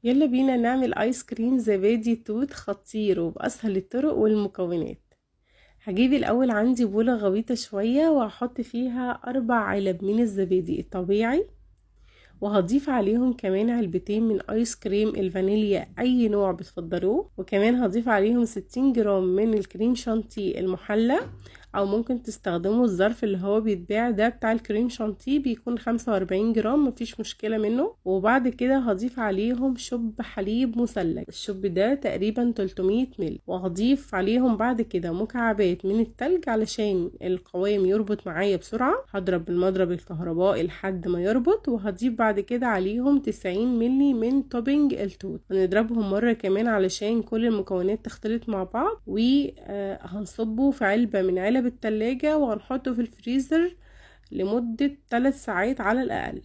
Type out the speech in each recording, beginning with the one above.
يلا بينا نعمل ايس كريم زبادي توت خطير وبأسهل الطرق والمكونات. هجيب الاول عندي بولة غويطة شوية وهحط فيها 4 علب من الزبادي الطبيعي، وهضيف عليهم كمان علبتين من ايس كريم الفانيليا اي نوع بتفضلوه، وكمان هضيف عليهم 60 جرام من الكريم شانتيه المحلى، او ممكن تستخدموا الظرف اللي هو بيتباع ده بتاع الكريم شانتيه، بيكون 45 جرام مفيش مشكلة منه. وبعد كده هضيف عليهم شوب حليب مثلج، الشوب ده تقريبا 300 مل، وهضيف عليهم بعد كده مكعبات من التلج علشان القوام يربط معايا بسرعة. هضرب بالمضرب الكهربائي لحد ما يربط، وهضيف بعد كده عليهم 90 ملي من توبينج التوت، هنضربهم مرة كمان علشان كل المكونات تختلط مع بعض، وهنصبه في علبة من علب التلاجة وهنحطه في الفريزر لمدة 3 ساعات على الأقل.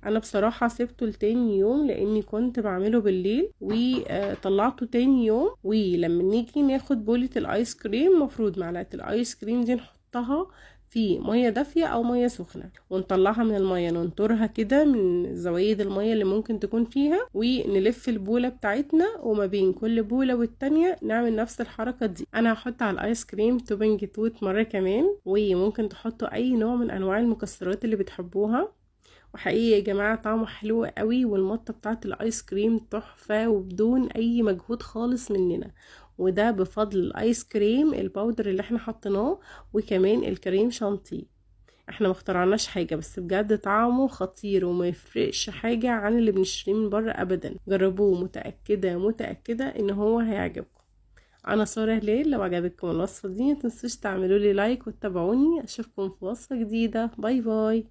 انا بصراحة سبته لتاني يوم لاني كنت بعمله بالليل، وطلعته تاني يوم. ولما نيجي ناخد بولة الايس كريم، مفروض معلقة الايس كريم دي نحطها في مية دافية او مية سخنة، ونطلعها من المية ننطرها كده من زوايد المية اللي ممكن تكون فيها، ونلف البولة بتاعتنا، وما بين كل بولة والتانية نعمل نفس الحركة دي. انا هحط على الايس كريم توبنج توت مرة كمان، وممكن تحطوا اي نوع من انواع المكسرات اللي بتحبوها. وحقيقي يا جماعة طعمه حلو قوي، والمطة بتاعت الايس كريم تحفة وبدون اي مجهود خالص مننا، وده بفضل الايس كريم الباودر اللي احنا حطيناه، وكمان الكريم شانتيه. احنا مخترعناش حاجة، بس بجد طعمه خطير وما يفرقش حاجة عن اللي بنشتريه من بره ابدا. جربوه، متأكدة ان هو هيعجبكم. انا سارة هلال، لو عجبتكم الوصفة دي متنسوش تعملوا لي لايك وتتابعوني. اشوفكم في وصفة جديدة. باي باي.